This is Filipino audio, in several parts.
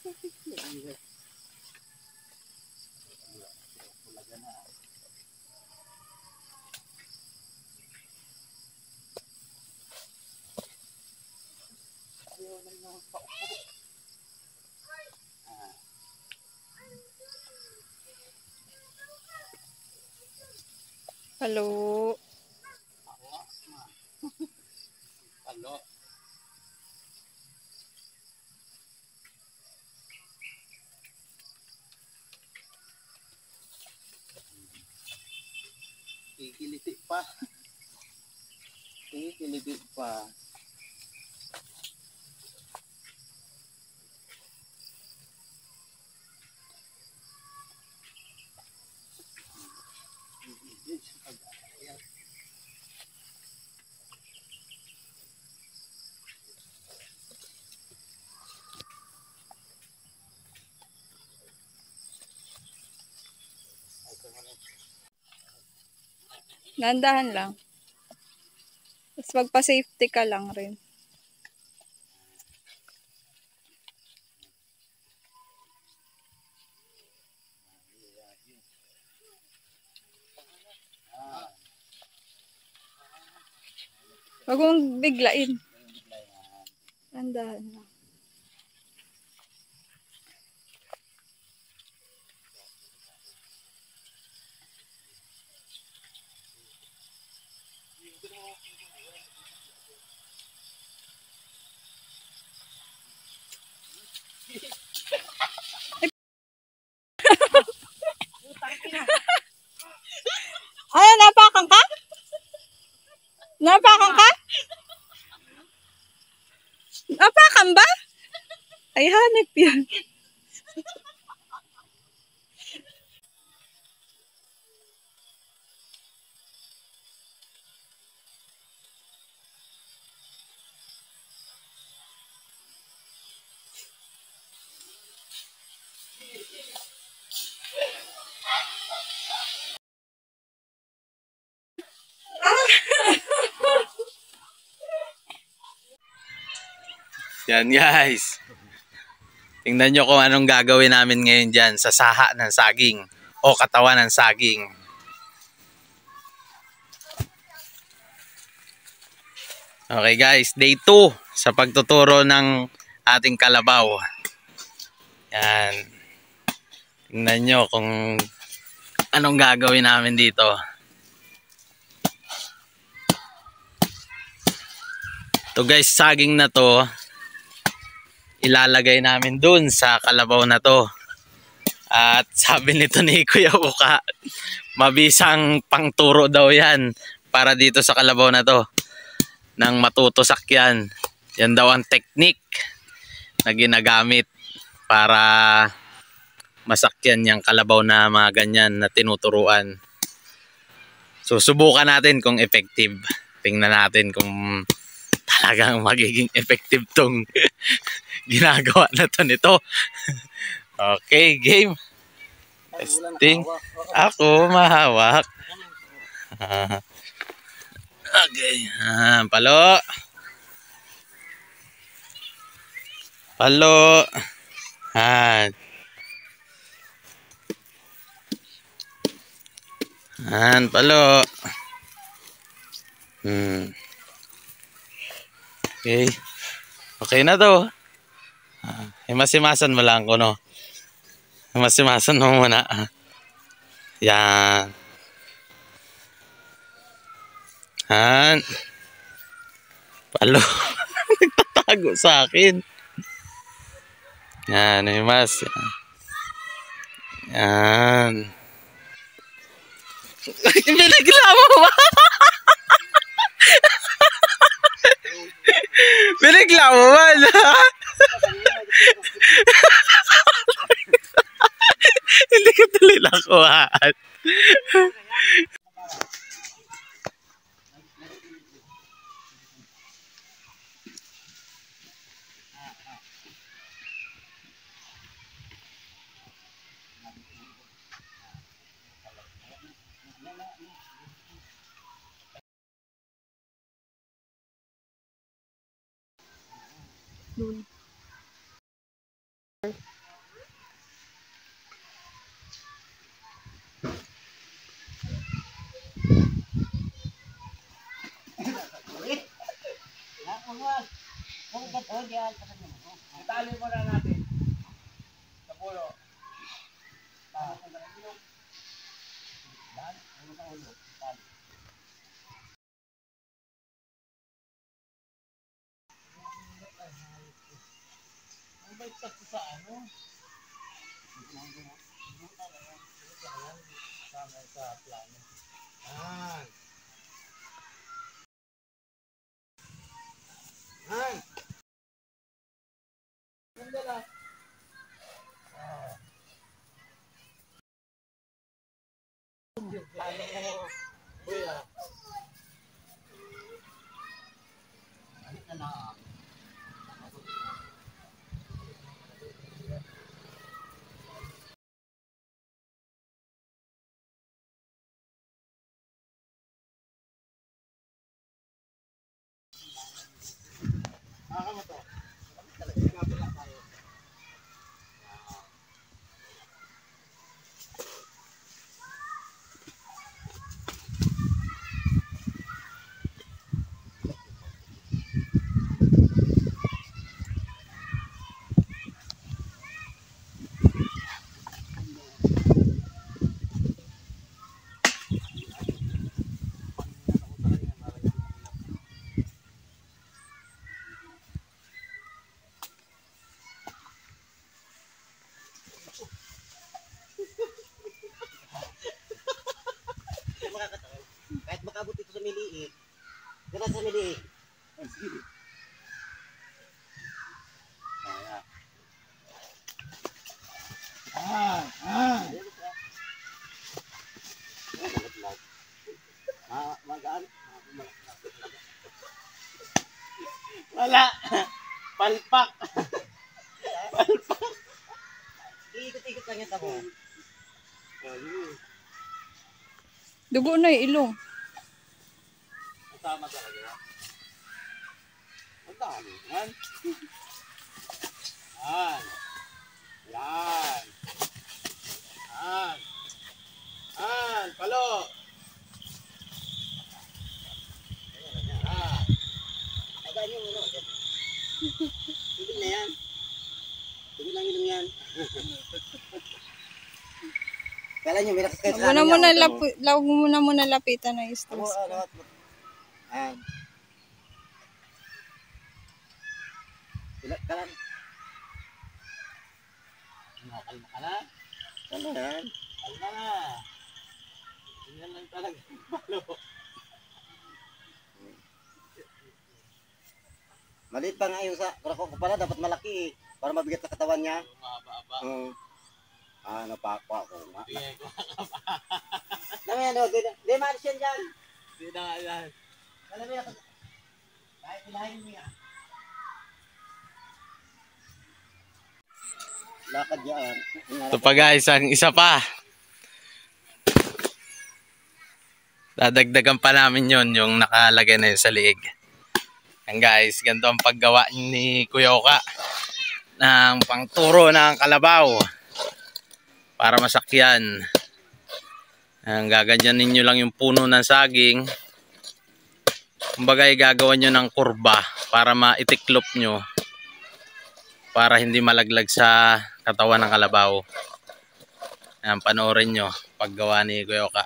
Halo. Halo. Kikiliti pa. Kikiliti pa. Nandahan lang. Tapos magpa-safety ka lang rin. Huwag mong biglain. Nandahan lang. Ano, napakan ka? Napakan ka? Napakan ba? Ay, hanip yan. Yan guys. Tingnan nyo kung anong gagawin namin ngayon dyan sa saha ng saging o katawan ng saging. Okay guys, day 2 sa pagtuturo ng ating kalabaw. Yan. Tingnan nyo kung anong gagawin namin dito. To guys, saging na to ilalagay namin dun sa kalabaw na to. At sabi nito ni Kuya Uka, mabisang pangturo daw yan para dito sa kalabaw na to. Nang matutusak yan. Yan daw ang technique na ginagamit para masakyan yung kalabaw na mga ganyan na tinuturuan. So subukan natin kung effective. Tingnan natin kung talagang magiging effective tong ginagawa na to nito. Okay, game. Testing. Ako mahawak. Okay. Palo. Palo. Palo. Okay. Okay na to. Himas-himasan mo lang ko, no? Himas-himasan mo muna. Yan. Palo. Nagtatago sa akin. Yan, himas. Yan. Binigla mo ba? Binigla mo ba? Hindi ko tuloy nakuhaan. Itali mo na natin. Sa pulo. Ang bait kasi sa ano? Sa plano. Ah. Ay. Ganda lang. Kuya. Ano ka na? Mo to. Kahit makabot ito sa miliit. Gana sa miliit. Magaan. Wala. Palpak. Palpak. Iikot-ikot lang ito mo. Dugo na yung ilong. Tama talaga yan. Ang dami. Yan. Yan. Yan. Yan. Yan. Palo. Yan. Agaan yung ilong. Tubig na yan. Tubig lang ilong yan. Kala nyo, may nakasakit sa Huwag mo muna lapitan ng stress. Ayan. Kalan. Kalma ka na. Kalma yan. Kalma na. Ganyan lang talaga yung palo. Maliit pa nga yung sa kurako ko pala. Dapat malaki eh. Para mabigat sa katawan niya. Mababa. Napakwa ko nga. Naman ano, di maalis yan dyan. Di na yan. Alam mo yan, kahit ilahin mo yan. Lakad yan. Ito pa guys, ang isa pa. Dadagdagan pa namin yon yung nakalagay na yun sa liig. Yan guys, ganito ang paggawa ni Kuya Oka ng pangturo ng kalabaw. Para masakyan. Gaganyanin nyo lang yung puno ng saging. Kumbaga gagawa nyo ng kurba para maitiklop nyo. Para hindi malaglag sa katawan ng kalabaw. Ayan, panoorin nyo paggawa ni Kuya Oka.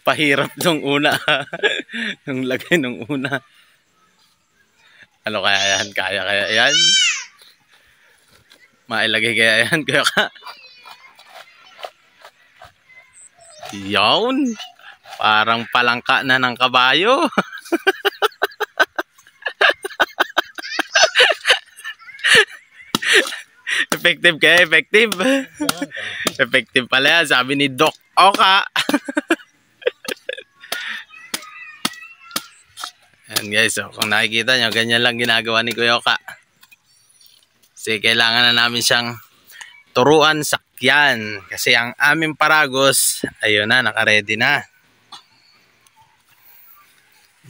Pahirap nung una. Nung lagay nung una. Ano kaya yan? Kaya yan? Mailagay kaya yan? Kaya ka? Yawn. Parang palangka na ng kabayo. Effective kaya? Effective? Effective pala yan. Sabi ni Doc Oka. Ayan guys, so, kung nakikita nyo, ganyan lang ginagawa ni Kuya Oka. Kasi kailangan na namin siyang turuan sakyan. Kasi ang aming paragos, ayun na, nakaredy na.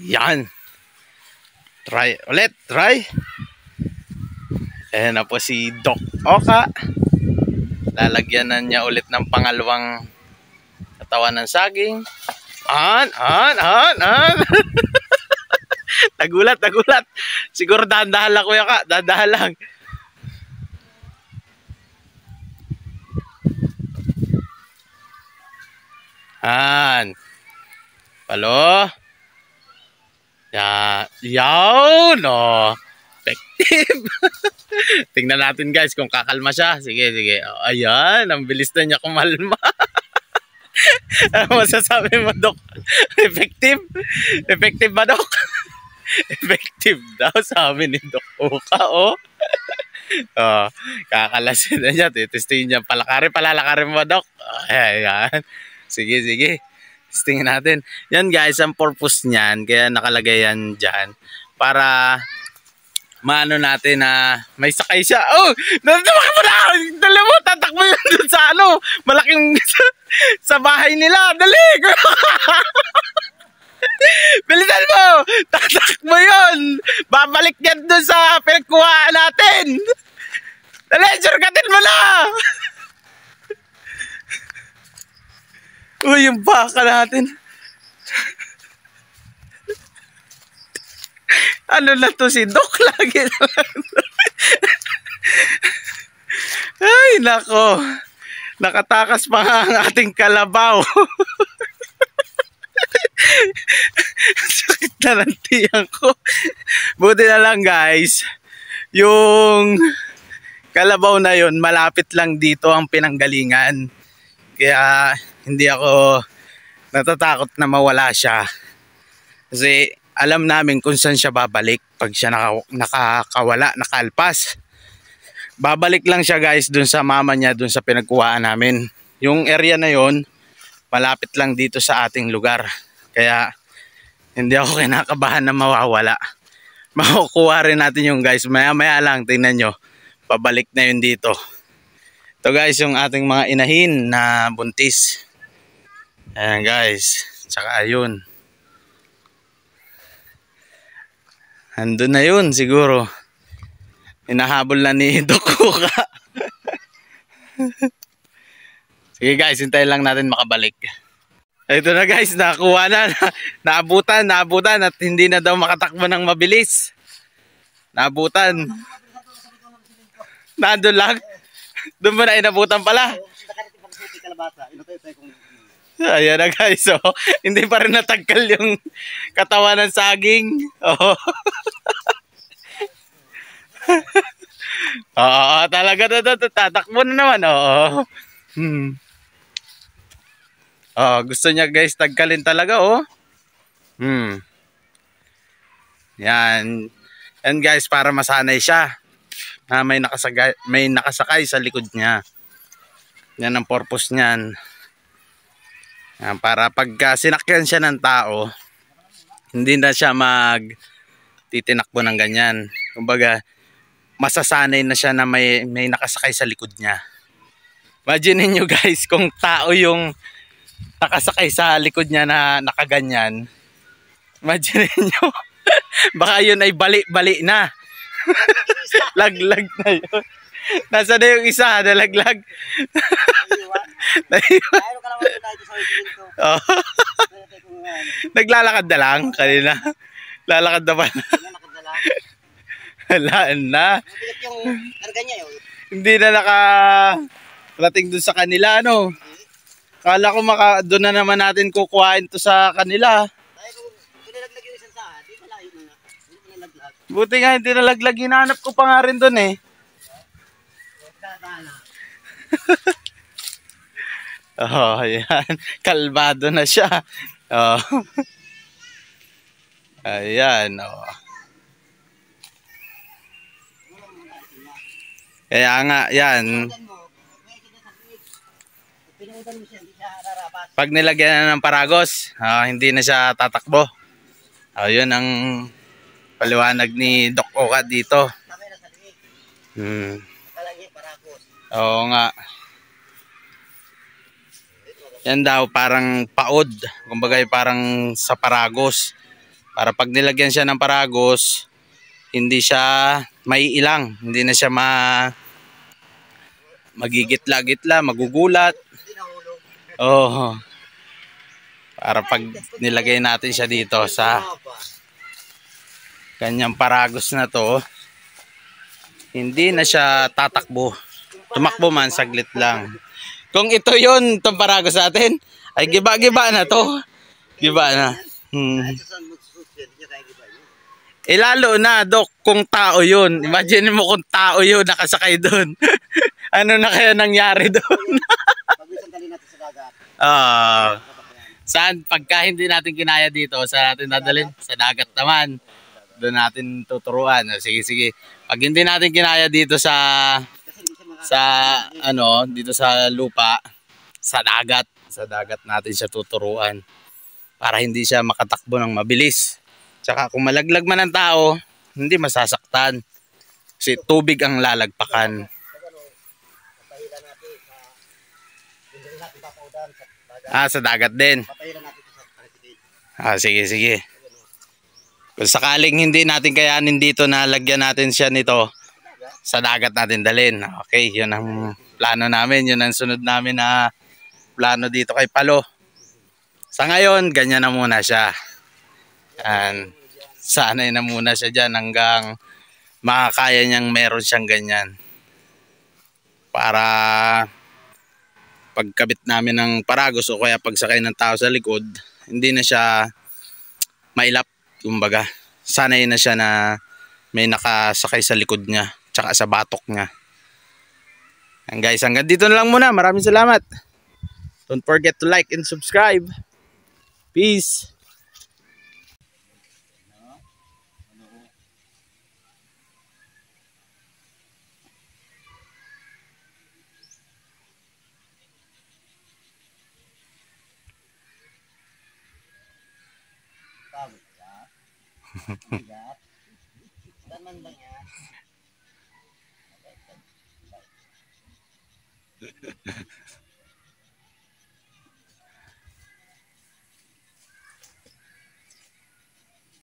Yan. Try ulit, try. Ayan na po si Doc Oka. Lalagyan na niya ulit ng pangalawang katawan ng saging. Nagulat. Siguro dahan-dahan lang, kuya ka. Dahan-dahan lang. Palo. Yawn. Oh. Effective. Tingnan natin guys kung kakalma siya. Sige. Oh, ayan. Ang bilis na niya kumalma. Ano masasabi mo, Dok? Effective? Effective ba, Dok? Effective daw, sabi ni Dok Oka, oh. Oh, kakalasin na niya. Testingin niya. Palalakarin mo, Dok. Ayan. Sige. Testingin natin. Yan guys, ang purpose niyan. Kaya nakalagay yan dyan. Para maano natin na may sakay siya. Oh! Tumakbo mo na! Dali mo! Tatakbo yun dun sa ano! Malaking sa bahay nila! Dali! Bilisan mo! Tatakbo yun! Babalik yan dun sa pinagkuhaan natin! Dali! Surgatin mo na! Uy, yung baka natin. Ano na to si Doc lagi na lang. Ay, nako. Nakatakas pa nga ang ating kalabaw. Sakit na ng tiyan ko. Buti na lang guys. Yung kalabaw na yun, malapit lang dito ang pinanggalingan. Kaya hindi ako natatakot na mawala siya. Kasi alam namin kung saan siya babalik pag siya nakakawala, nakalpas. Babalik lang siya guys dun sa mama niya, dun sa pinagkuhaan namin. Yung area na yon malapit lang dito sa ating lugar. Kaya hindi ako kinakabahan na mawawala. Makukuha rin natin yung guys. Maya lang, tingnan nyo. Pabalik na yun dito. Ito guys yung ating mga inahin na buntis. Ayan guys. Tsaka ayun. Andun na yun siguro. Hinahabol na ni Doc Oka. Sige guys, hintayin lang natin makabalik. Ito na guys, nakuha na. Naabutan at hindi na daw makatakbo ng mabilis. Naabutan. Nandun lang. Doon mo na inabutan pala. Ayan na guys, oh. Hindi pa rin natagkal yung katawan ng saging. Oh. Oo, talaga tatakbo na naman. Oo. Oh, gusto niya guys tagkalin talaga, oh. Yan. Yan guys, para masanay siya na may nakasakay sa likod niya. Yan ang purpose niyan. Yan, para pagka sinakyan siya ng tao, hindi na siya titinakbo ng ganyan. Kumbaga, masasanay na siya na may nakasakay sa likod niya. Imagine niyo guys, kung tao yung nakasakay sa likod niya na nakaganyan. Imagine niyo, baka yun ay bali na. Laglag na yun. Nasa na yung isa, nalaglag. Oh. Naglalakad na lang kanina. Lalakad na ba? Halaan na. Hindi na nakarating dun sa kanila, ano. Kala ko doon na naman natin kukuhain to sa kanila. Buti nga hindi nalaglag. Hinanap ko pa nga rin dun eh. Oh, ayan. Kalmado na siya. Oh. Ayan, oh. Kaya nga, yan. Pag nilagyan na ng paragos, hindi na siya tatakbo. Yun ang paliwanag ni Doc Oka dito. Oo nga. Yan daw parang paod. Kumbaga parang sa paragos. Para pag nilagyan siya ng paragos, hindi siya maiilang. Hindi na siya magigitla-gitla, magugulat. Oh. Para pag nilagay natin siya dito sa kanyang paragos na to, hindi na siya tatakbo. Tumakbo man saglit lang. Kung ito yon, itong paragos natin, ay giba-giba na to. Giba na. Lalo na, Dok, kung tao yun. Imagine mo kung tao yun nakasakay doon. Ano na kaya nangyari doon? Saan? Pagka hindi natin kinaya dito, saan natin dadalhin? Sa dagat naman. Doon natin tuturuan. Sige, sige. Pag hindi natin kinaya dito sa dito sa lupa, sa dagat natin siya tuturuan para hindi siya makatakbo ng mabilis. Tsaka kung malaglag man ang tao, hindi masasaktan kasi tubig ang lalagpakan. Sa dagat din. Sige, sige. Kung sakaling hindi natin kayanin dito na lagyan natin siya nito, sa dagat natin dalhin. Okay, yun ang plano namin. Yun ang sunod namin na plano dito kay Palo. Sa ngayon, ganyan na muna siya. Sanay na muna siya dyan hanggang makakaya niyang meron siyang ganyan. Para pagkabit namin ng paragos o kaya pagsakay ng tao sa likod, hindi na siya mailap. Kumbaga, sanay na siya na may nakasakay sa likod niya tsaka sa batok niya. And guys, hanggang dito na lang muna. Maraming salamat. Don't forget to like and subscribe. Peace.